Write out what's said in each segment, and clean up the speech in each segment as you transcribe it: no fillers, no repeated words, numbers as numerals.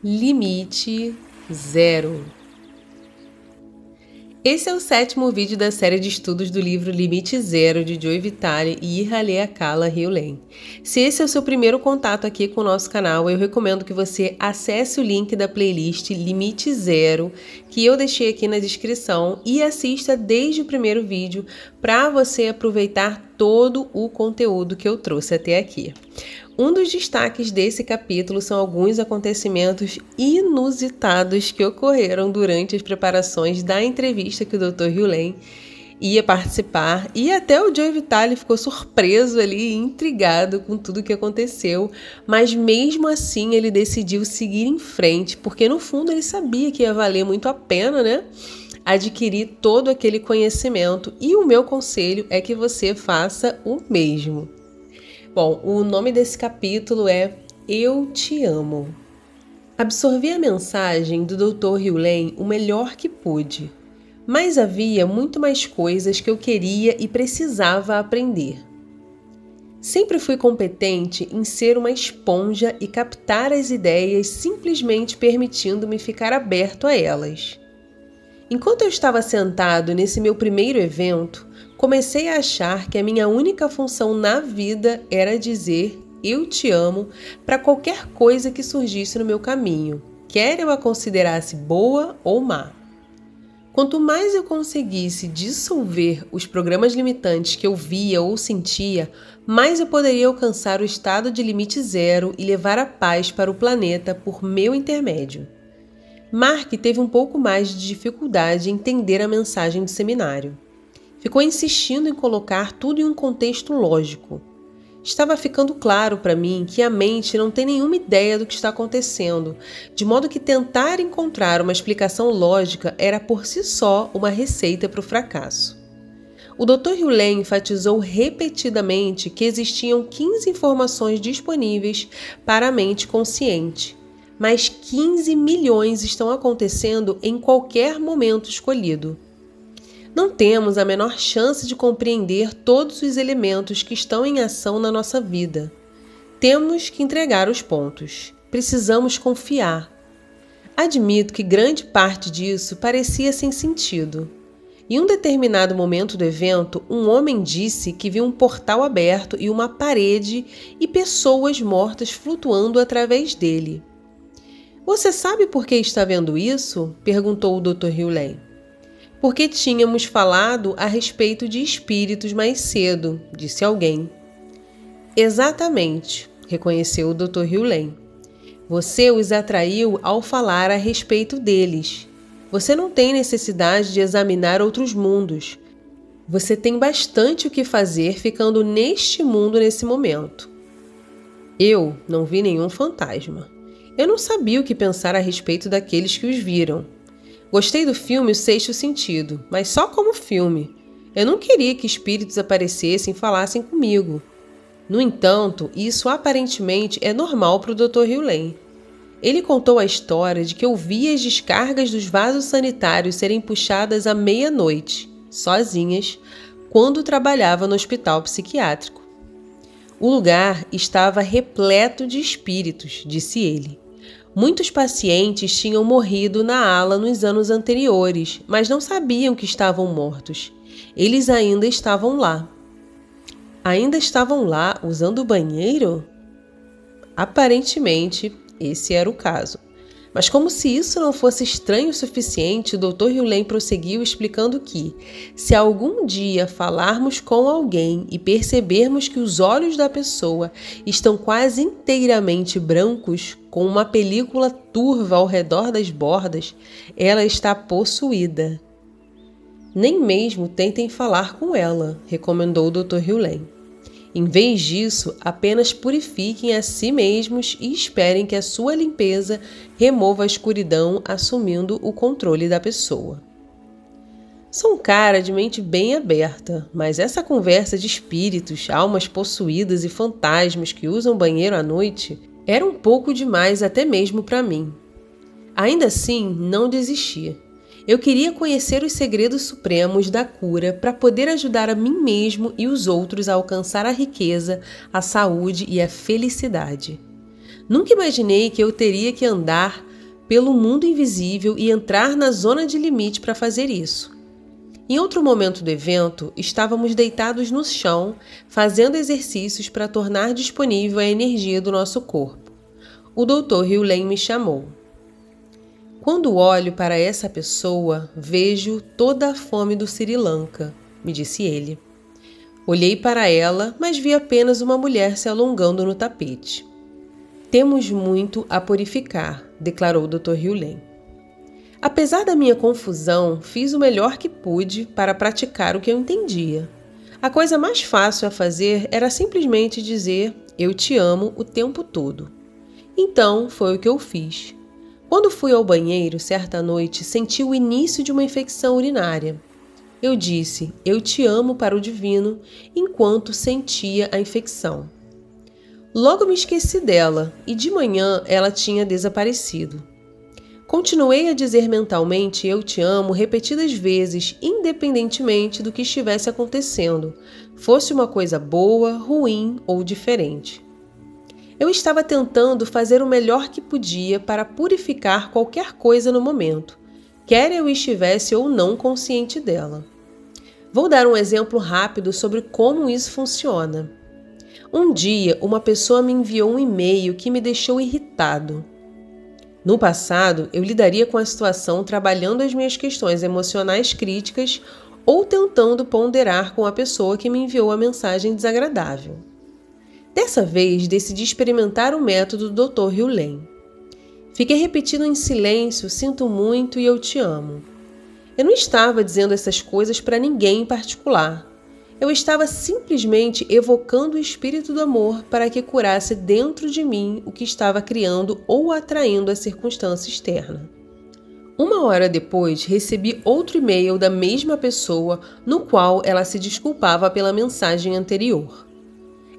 Limite Zero. Esse é o 7º vídeo da série de estudos do livro Limite Zero, de Joe Vitale e Ihale-Akala Heulen. Se esse é o seu primeiro contato aqui com o nosso canal, eu recomendo que você acesse o link da playlist Limite Zero, que eu deixei aqui na descrição, e assista desde o primeiro vídeo para você aproveitar todo o conteúdo que eu trouxe até aqui. Um dos destaques desse capítulo são alguns acontecimentos inusitados que ocorreram durante as preparações da entrevista que o Dr. Heulen ia participar, e até o Joe Vitale ficou surpreso ali, intrigado com tudo que aconteceu, mas mesmo assim ele decidiu seguir em frente, porque no fundo ele sabia que ia valer muito a pena, né? Adquirir todo aquele conhecimento, e o meu conselho é que você faça o mesmo. Bom, o nome desse capítulo é Eu Te Amo. Absorvi a mensagem do Dr. Heulen o melhor que pude, mas havia muito mais coisas que eu queria e precisava aprender. Sempre fui competente em ser uma esponja e captar as ideias simplesmente permitindo-me ficar aberto a elas. Enquanto eu estava sentado nesse meu primeiro evento, comecei a achar que a minha única função na vida era dizer eu te amo para qualquer coisa que surgisse no meu caminho, quer eu a considerasse boa ou má. Quanto mais eu conseguisse dissolver os programas limitantes que eu via ou sentia, mais eu poderia alcançar o estado de limite zero e levar a paz para o planeta por meu intermédio. Mark teve um pouco mais de dificuldade em entender a mensagem do seminário. Ficou insistindo em colocar tudo em um contexto lógico. Estava ficando claro para mim que a mente não tem nenhuma ideia do que está acontecendo, de modo que tentar encontrar uma explicação lógica era por si só uma receita para o fracasso. O Dr. Heulen enfatizou repetidamente que existiam 15 informações disponíveis para a mente consciente, mas 15 milhões estão acontecendo em qualquer momento escolhido. Não temos a menor chance de compreender todos os elementos que estão em ação na nossa vida. Temos que entregar os pontos. Precisamos confiar. Admito que grande parte disso parecia sem sentido. Em um determinado momento do evento, um homem disse que viu um portal aberto e uma parede e pessoas mortas flutuando através dele. Você sabe por que está vendo isso? Perguntou o Dr. Heulen. Porque tínhamos falado a respeito de espíritos mais cedo, disse alguém. Exatamente, reconheceu o Dr. Heulen. Você os atraiu ao falar a respeito deles. Você não tem necessidade de examinar outros mundos. Você tem bastante o que fazer ficando neste mundo nesse momento. Eu não vi nenhum fantasma. Eu não sabia o que pensar a respeito daqueles que os viram. Gostei do filme O Sexto Sentido, mas só como filme. Eu não queria que espíritos aparecessem e falassem comigo. No entanto, isso aparentemente é normal para o Dr. Heulen. Ele contou a história de que ouvia as descargas dos vasos sanitários serem puxadas à meia-noite, sozinhas, quando trabalhava no hospital psiquiátrico. O lugar estava repleto de espíritos, disse ele. Muitos pacientes tinham morrido na ala nos anos anteriores, mas não sabiam que estavam mortos. Eles ainda estavam lá. Ainda estavam lá usando o banheiro? Aparentemente, esse era o caso. Mas como se isso não fosse estranho o suficiente, o Dr. Heulen prosseguiu explicando que, se algum dia falarmos com alguém e percebermos que os olhos da pessoa estão quase inteiramente brancos, com uma película turva ao redor das bordas, ela está possuída. Nem mesmo tentem falar com ela, recomendou o Dr. Heulen. Em vez disso, apenas purifiquem a si mesmos e esperem que a sua limpeza remova a escuridão, assumindo o controle da pessoa. Sou um cara de mente bem aberta, mas essa conversa de espíritos, almas possuídas e fantasmas que usam banheiro à noite era um pouco demais até mesmo para mim. Ainda assim, não desisti. Eu queria conhecer os segredos supremos da cura para poder ajudar a mim mesmo e os outros a alcançar a riqueza, a saúde e a felicidade. Nunca imaginei que eu teria que andar pelo mundo invisível e entrar na zona de limite para fazer isso. Em outro momento do evento, estávamos deitados no chão, fazendo exercícios para tornar disponível a energia do nosso corpo. O Dr. Hugh me chamou. Quando olho para essa pessoa, vejo toda a fome do Sri Lanka, me disse ele. Olhei para ela, mas vi apenas uma mulher se alongando no tapete. Temos muito a purificar, declarou o Dr. Hugh. Apesar da minha confusão, fiz o melhor que pude para praticar o que eu entendia. A coisa mais fácil a fazer era simplesmente dizer "eu te amo" o tempo todo. Então, foi o que eu fiz. Quando fui ao banheiro, certa noite, senti o início de uma infecção urinária. Eu disse "eu te amo" para o divino, enquanto sentia a infecção. Logo me esqueci dela, e de manhã ela tinha desaparecido. Continuei a dizer mentalmente "eu te amo" repetidas vezes, independentemente do que estivesse acontecendo, fosse uma coisa boa, ruim ou diferente. Eu estava tentando fazer o melhor que podia para purificar qualquer coisa no momento, quer eu estivesse ou não consciente dela. Vou dar um exemplo rápido sobre como isso funciona. Um dia, uma pessoa me enviou um e-mail que me deixou irritado. No passado, eu lidaria com a situação trabalhando as minhas questões emocionais críticas ou tentando ponderar com a pessoa que me enviou a mensagem desagradável. Dessa vez, decidi experimentar o método do Dr. Hugh. Fiquei repetindo em silêncio "sinto muito" e "eu te amo". Eu não estava dizendo essas coisas para ninguém em particular. Eu estava simplesmente evocando o espírito do amor para que curasse dentro de mim o que estava criando ou atraindo a circunstância externa. Uma hora depois, recebi outro e-mail da mesma pessoa no qual ela se desculpava pela mensagem anterior.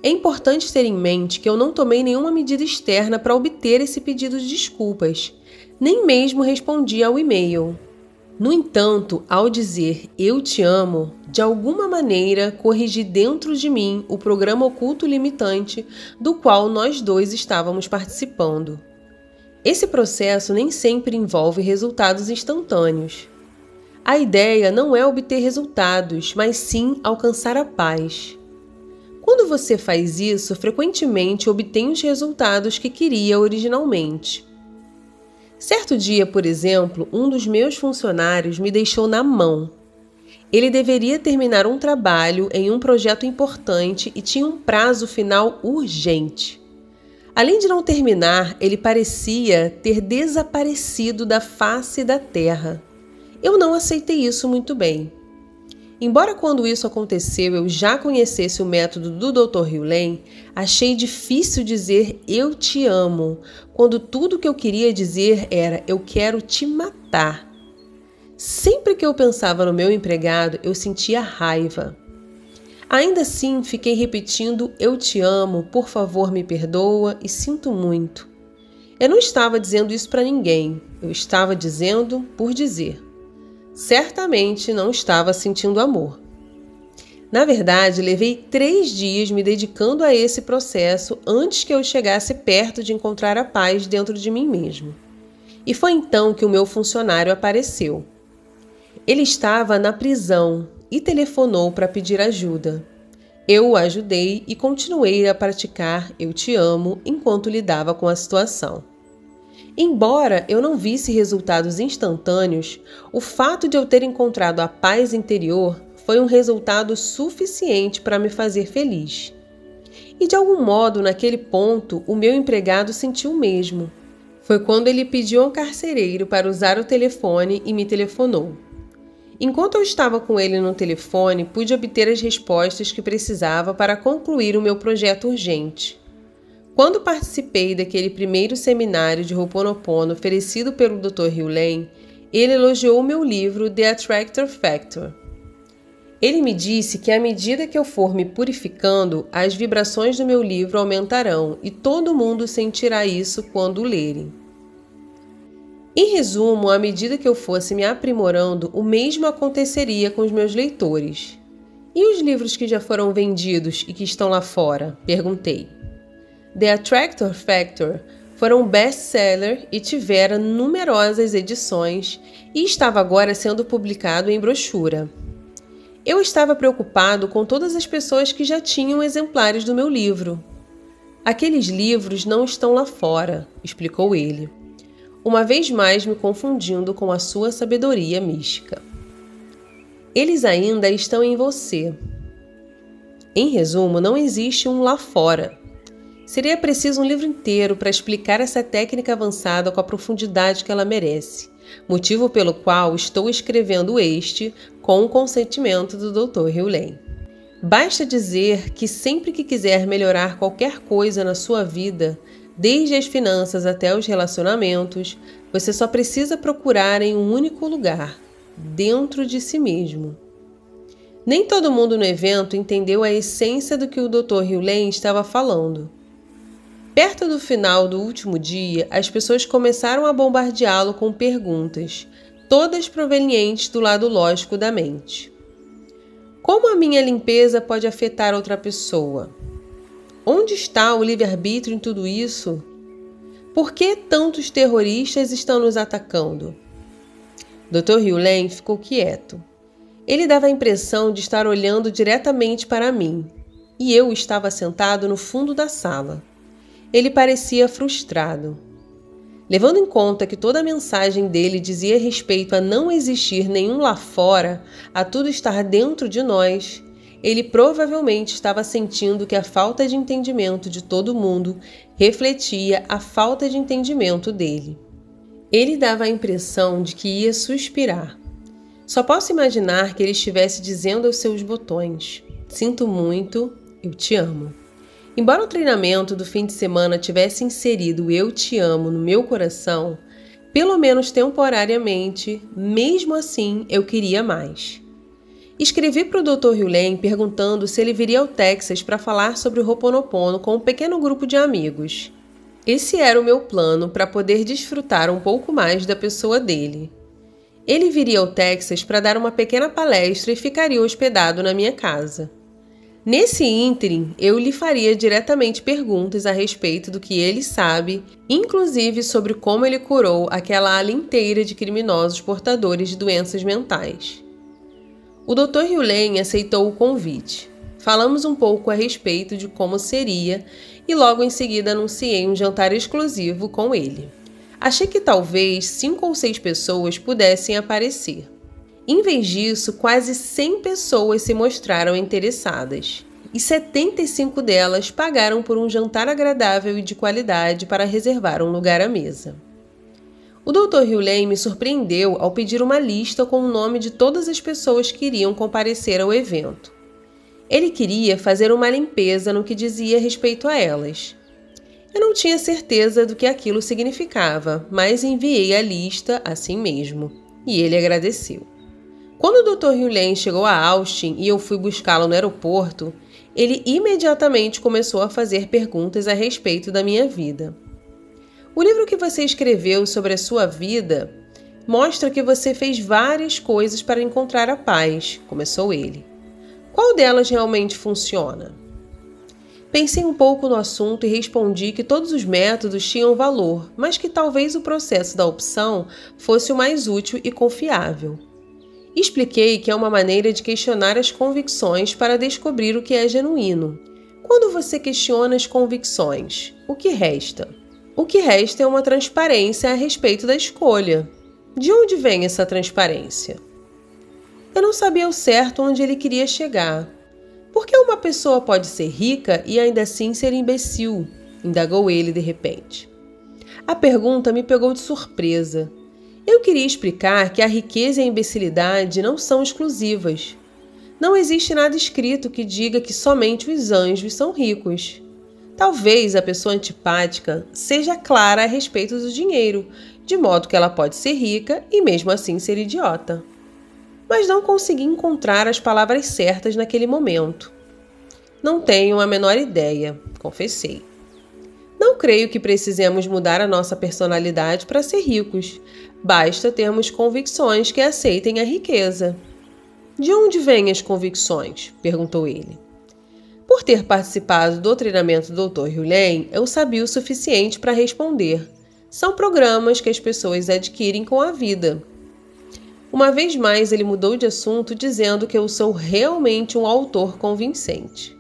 É importante ter em mente que eu não tomei nenhuma medida externa para obter esse pedido de desculpas, nem mesmo respondi ao e-mail. No entanto, ao dizer "eu te amo", de alguma maneira corrigi dentro de mim o programa oculto limitante do qual nós dois estávamos participando. Esse processo nem sempre envolve resultados instantâneos. A ideia não é obter resultados, mas sim alcançar a paz. Quando você faz isso, frequentemente obtém os resultados que queria originalmente. Certo dia, por exemplo, um dos meus funcionários me deixou na mão. Ele deveria terminar um trabalho em um projeto importante e tinha um prazo final urgente. Além de não terminar, ele parecia ter desaparecido da face da terra. Eu não aceitei isso muito bem. Embora quando isso aconteceu eu já conhecesse o método do Dr. Hugh, achei difícil dizer "eu te amo", quando tudo que eu queria dizer era "eu quero te matar". Sempre que eu pensava no meu empregado, eu sentia raiva. Ainda assim, fiquei repetindo "eu te amo", "por favor me perdoa" e "sinto muito". Eu não estava dizendo isso para ninguém, eu estava dizendo por dizer. Certamente não estava sentindo amor. Na verdade, levei 3 dias me dedicando a esse processo antes que eu chegasse perto de encontrar a paz dentro de mim mesmo. E foi então que o meu funcionário apareceu. Ele estava na prisão e telefonou para pedir ajuda. Eu o ajudei e continuei a praticar "eu te amo" enquanto lidava com a situação. Embora eu não visse resultados instantâneos, o fato de eu ter encontrado a paz interior foi um resultado suficiente para me fazer feliz. E de algum modo, naquele ponto, o meu empregado sentiu o mesmo. Foi quando ele pediu ao carcereiro para usar o telefone e me telefonou. Enquanto eu estava com ele no telefone, pude obter as respostas que precisava para concluir o meu projeto urgente. Quando participei daquele primeiro seminário de Ho'oponopono oferecido pelo Dr. Hugh, ele elogiou o meu livro The Attractor Factor. Ele me disse que à medida que eu for me purificando, as vibrações do meu livro aumentarão e todo mundo sentirá isso quando o lerem. Em resumo, à medida que eu fosse me aprimorando, o mesmo aconteceria com os meus leitores. E os livros que já foram vendidos e que estão lá fora? Perguntei. The Attractor Factor foram best-seller e tivera numerosas edições e estava agora sendo publicado em brochura. Eu estava preocupado com todas as pessoas que já tinham exemplares do meu livro. Aqueles livros não estão lá fora, explicou ele, uma vez mais me confundindo com a sua sabedoria mística. Eles ainda estão em você. Em resumo, não existe um lá fora. Seria preciso um livro inteiro para explicar essa técnica avançada com a profundidade que ela merece, motivo pelo qual estou escrevendo este com o consentimento do Dr. Hughley. Basta dizer que sempre que quiser melhorar qualquer coisa na sua vida, desde as finanças até os relacionamentos, você só precisa procurar em um único lugar, dentro de si mesmo. Nem todo mundo no evento entendeu a essência do que o Dr. Hughley estava falando. Perto do final do último dia, as pessoas começaram a bombardeá-lo com perguntas, todas provenientes do lado lógico da mente. Como a minha limpeza pode afetar outra pessoa? Onde está o livre-arbítrio em tudo isso? Por que tantos terroristas estão nos atacando? Dr. Hughley ficou quieto. Ele dava a impressão de estar olhando diretamente para mim, e eu estava sentado no fundo da sala. Ele parecia frustrado. Levando em conta que toda a mensagem dele dizia respeito a não existir nenhum lá fora, a tudo estar dentro de nós, ele provavelmente estava sentindo que a falta de entendimento de todo mundo refletia a falta de entendimento dele. Ele dava a impressão de que ia suspirar. Só posso imaginar que ele estivesse dizendo aos seus botões: "Sinto muito, eu te amo." Embora o treinamento do fim de semana tivesse inserido "eu te amo" no meu coração, pelo menos temporariamente, mesmo assim eu queria mais. Escrevi para o Dr. Hughley perguntando se ele viria ao Texas para falar sobre o Ho'oponopono com um pequeno grupo de amigos. Esse era o meu plano para poder desfrutar um pouco mais da pessoa dele. Ele viria ao Texas para dar uma pequena palestra e ficaria hospedado na minha casa. Nesse ínterim, eu lhe faria diretamente perguntas a respeito do que ele sabe, inclusive sobre como ele curou aquela ala inteira de criminosos portadores de doenças mentais. O Dr. Hughley aceitou o convite. Falamos um pouco a respeito de como seria e logo em seguida anunciei um jantar exclusivo com ele. Achei que talvez 5 ou 6 pessoas pudessem aparecer. Em vez disso, quase 100 pessoas se mostraram interessadas, e 75 delas pagaram por um jantar agradável e de qualidade para reservar um lugar à mesa. O Dr. Hughley me surpreendeu ao pedir uma lista com o nome de todas as pessoas que iriam comparecer ao evento. Ele queria fazer uma limpeza no que dizia respeito a elas. Eu não tinha certeza do que aquilo significava, mas enviei a lista assim mesmo, e ele agradeceu. Quando o Dr. Hughley chegou a Austin e eu fui buscá-lo no aeroporto, ele imediatamente começou a fazer perguntas a respeito da minha vida. O livro que você escreveu sobre a sua vida mostra que você fez várias coisas para encontrar a paz, começou ele. Qual delas realmente funciona? Pensei um pouco no assunto e respondi que todos os métodos tinham valor, mas que talvez o processo da opção fosse o mais útil e confiável. Expliquei que é uma maneira de questionar as convicções para descobrir o que é genuíno. Quando você questiona as convicções, o que resta? O que resta é uma transparência a respeito da escolha. De onde vem essa transparência? Eu não sabia ao certo onde ele queria chegar. Por que uma pessoa pode ser rica e ainda assim ser imbecil? Indagou ele de repente. A pergunta me pegou de surpresa. Eu queria explicar que a riqueza e a imbecilidade não são exclusivas. Não existe nada escrito que diga que somente os anjos são ricos. Talvez a pessoa antipática seja clara a respeito do dinheiro, de modo que ela pode ser rica e mesmo assim ser idiota. Mas não consegui encontrar as palavras certas naquele momento. Não tenho a menor ideia, confessei. Não creio que precisemos mudar a nossa personalidade para ser ricos. Basta termos convicções que aceitem a riqueza. De onde vêm as convicções? Perguntou ele. Por ter participado do treinamento do Dr. Hughley, eu sabia o suficiente para responder. São programas que as pessoas adquirem com a vida. Uma vez mais, ele mudou de assunto, dizendo que eu sou realmente um autor convincente.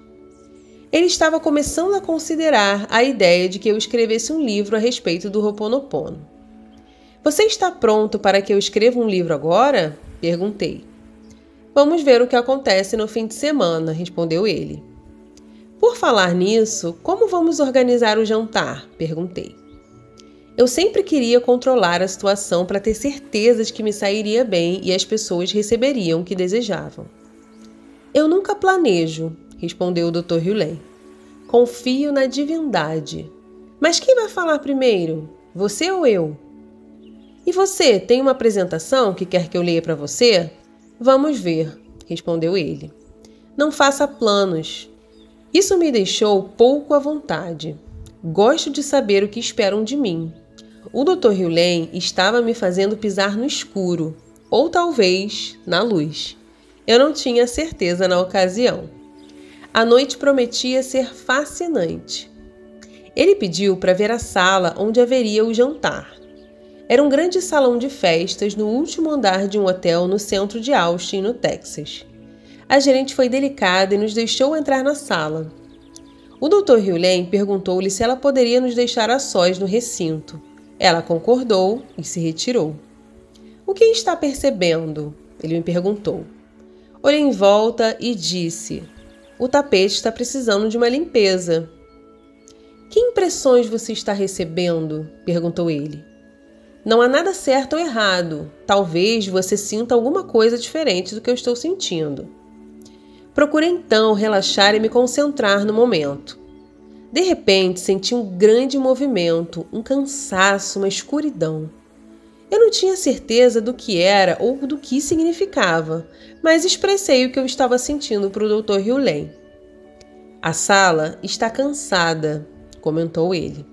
Ele estava começando a considerar a ideia de que eu escrevesse um livro a respeito do Ho'oponopono. Você está pronto para que eu escreva um livro agora? Perguntei. Vamos ver o que acontece no fim de semana, respondeu ele. Por falar nisso, como vamos organizar o jantar? Perguntei. Eu sempre queria controlar a situação para ter certeza de que me sairia bem e as pessoas receberiam o que desejavam. Eu nunca planejo, respondeu o Dr. Hughley. Confio na divindade. Mas quem vai falar primeiro? Você ou eu? E você, tem uma apresentação que quer que eu leia para você? Vamos ver, respondeu ele. Não faça planos. Isso me deixou pouco à vontade. Gosto de saber o que esperam de mim. O Dr. Hughley estava me fazendo pisar no escuro, ou talvez na luz. Eu não tinha certeza na ocasião. A noite prometia ser fascinante. Ele pediu para ver a sala onde haveria o jantar. Era um grande salão de festas no último andar de um hotel no centro de Austin, no Texas. A gerente foi delicada e nos deixou entrar na sala. O Dr. Hughley perguntou-lhe se ela poderia nos deixar a sós no recinto. Ela concordou e se retirou. O que está percebendo? Ele me perguntou. Olhei em volta e disse: o tapete está precisando de uma limpeza. Que impressões você está recebendo? Perguntou ele. Não há nada certo ou errado. Talvez você sinta alguma coisa diferente do que eu estou sentindo. Procurei então relaxar e me concentrar no momento. De repente, senti um grande movimento, um cansaço, uma escuridão. Eu não tinha certeza do que era ou do que significava, mas expressei o que eu estava sentindo para o Dr. Hughley. A sala está cansada, comentou ele.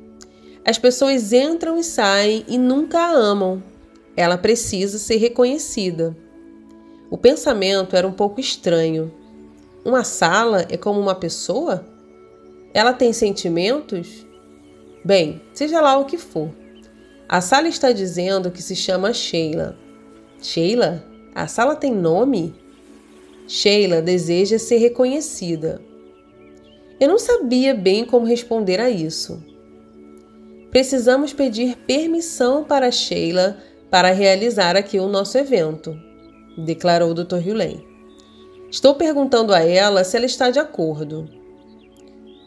As pessoas entram e saem e nunca a amam. Ela precisa ser reconhecida. O pensamento era um pouco estranho. Uma sala é como uma pessoa? Ela tem sentimentos? Bem, seja lá o que for. A sala está dizendo que se chama Sheila. Sheila? A sala tem nome? Sheila deseja ser reconhecida. Eu não sabia bem como responder a isso. Precisamos pedir permissão para Sheila para realizar aqui o nosso evento, declarou o Dr. Hughley. Estou perguntando a ela se ela está de acordo.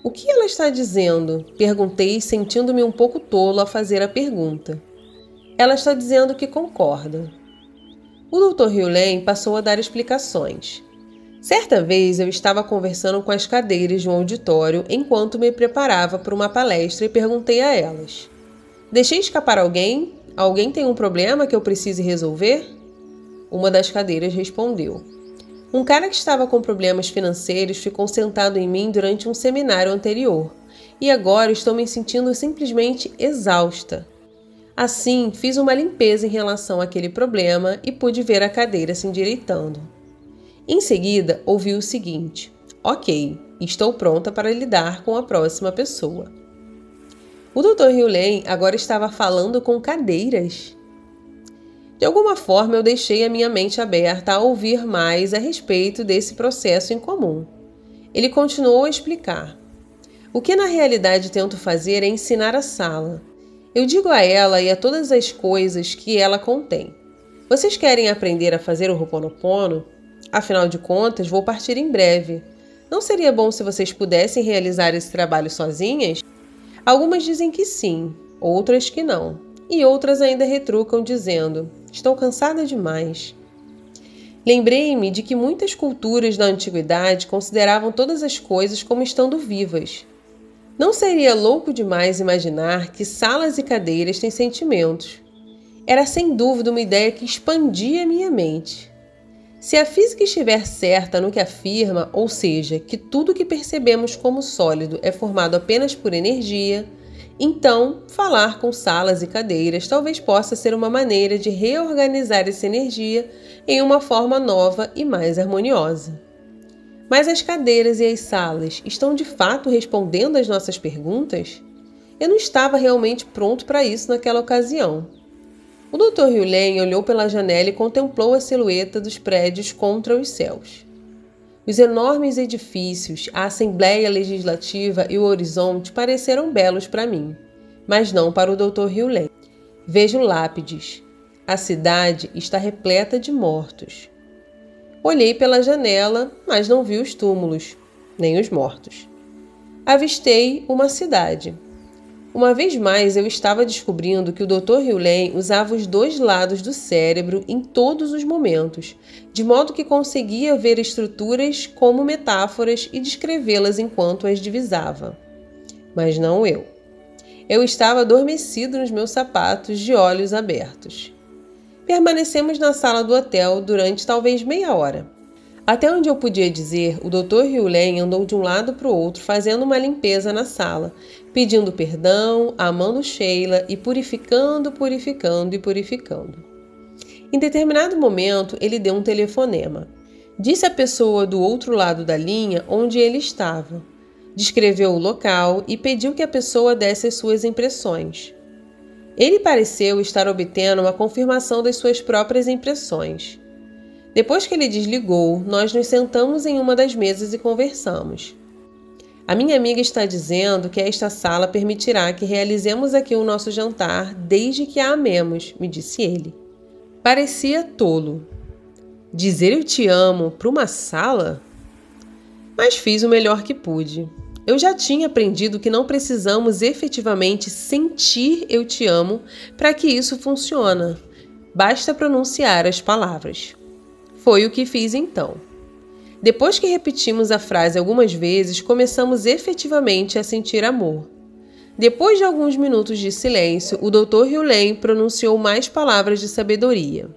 O que ela está dizendo? Perguntei, sentindo-me um pouco tolo a fazer a pergunta. Ela está dizendo que concorda. O Dr. Hughley passou a dar explicações. Certa vez eu estava conversando com as cadeiras de um auditório enquanto me preparava para uma palestra e perguntei a elas: deixei escapar alguém? Alguém tem um problema que eu precise resolver? Uma das cadeiras respondeu: um cara que estava com problemas financeiros ficou sentado em mim durante um seminário anterior e agora estou me sentindo simplesmente exausta. Assim, fiz uma limpeza em relação àquele problema e pude ver a cadeira se endireitando. Em seguida, ouvi o seguinte: ok, estou pronta para lidar com a próxima pessoa. O Dr. Hughley agora estava falando com cadeiras. De alguma forma, eu deixei a minha mente aberta a ouvir mais a respeito desse processo em comum. Ele continuou a explicar. O que na realidade tento fazer é ensinar a sala. Eu digo a ela e a todas as coisas que ela contém: vocês querem aprender a fazer o Ho'oponopono? Afinal de contas, vou partir em breve. Não seria bom se vocês pudessem realizar esse trabalho sozinhas? Algumas dizem que sim, outras que não. E outras ainda retrucam dizendo: estou cansada demais. Lembrei-me de que muitas culturas da antiguidade consideravam todas as coisas como estando vivas. Não seria louco demais imaginar que salas e cadeiras têm sentimentos. Era sem dúvida uma ideia que expandia minha mente. Se a física estiver certa no que afirma, ou seja, que tudo que percebemos como sólido é formado apenas por energia, então falar com salas e cadeiras talvez possa ser uma maneira de reorganizar essa energia em uma forma nova e mais harmoniosa. Mas as cadeiras e as salas estão de fato respondendo às nossas perguntas? Eu não estava realmente pronto para isso naquela ocasião. O Dr. Hughley olhou pela janela e contemplou a silhueta dos prédios contra os céus. Os enormes edifícios, a Assembleia Legislativa e o horizonte pareceram belos para mim, mas não para o Dr. Hughley. Vejo lápides. A cidade está repleta de mortos. Olhei pela janela, mas não vi os túmulos, nem os mortos. Avistei uma cidade. Uma vez mais, eu estava descobrindo que o Dr. Hughley usava os dois lados do cérebro em todos os momentos, de modo que conseguia ver estruturas como metáforas e descrevê-las enquanto as divisava. Mas não eu. Eu estava adormecido nos meus sapatos, de olhos abertos. Permanecemos na sala do hotel durante talvez meia hora. Até onde eu podia dizer, o Dr. Hughley andou de um lado para o outro fazendo uma limpeza na sala, pedindo perdão, amando Sheila e purificando. Em determinado momento, ele deu um telefonema. Disse à pessoa do outro lado da linha onde ele estava. Descreveu o local e pediu que a pessoa desse as suas impressões. Ele pareceu estar obtendo uma confirmação das suas próprias impressões. Depois que ele desligou, nós nos sentamos em uma das mesas e conversamos. A minha amiga está dizendo que esta sala permitirá que realizemos aqui o nosso jantar desde que a amemos, me disse ele. Parecia tolo. Dizer eu te amo para uma sala? Mas fiz o melhor que pude. Eu já tinha aprendido que não precisamos efetivamente sentir eu te amo para que isso funcione. Basta pronunciar as palavras. Foi o que fiz então. Depois que repetimos a frase algumas vezes, começamos efetivamente a sentir amor. Depois de alguns minutos de silêncio, o Dr. Hughley pronunciou mais palavras de sabedoria.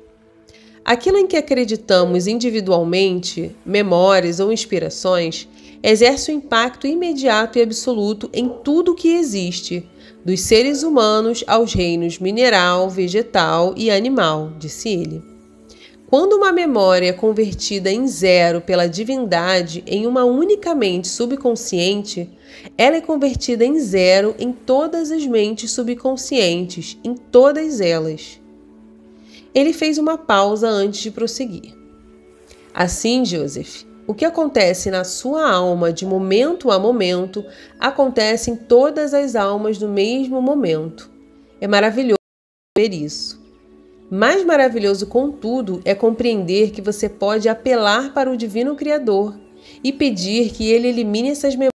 Aquilo em que acreditamos individualmente, memórias ou inspirações, exerce um impacto imediato e absoluto em tudo o que existe, dos seres humanos aos reinos mineral, vegetal e animal, disse ele. Quando uma memória é convertida em zero pela divindade em uma única mente subconsciente, ela é convertida em zero em todas as mentes subconscientes, em todas elas. Ele fez uma pausa antes de prosseguir. Assim, Joseph, o que acontece na sua alma de momento a momento, acontece em todas as almas no mesmo momento. É maravilhoso ver isso. Mais maravilhoso, contudo, é compreender que você pode apelar para o Divino Criador e pedir que ele elimine essas memórias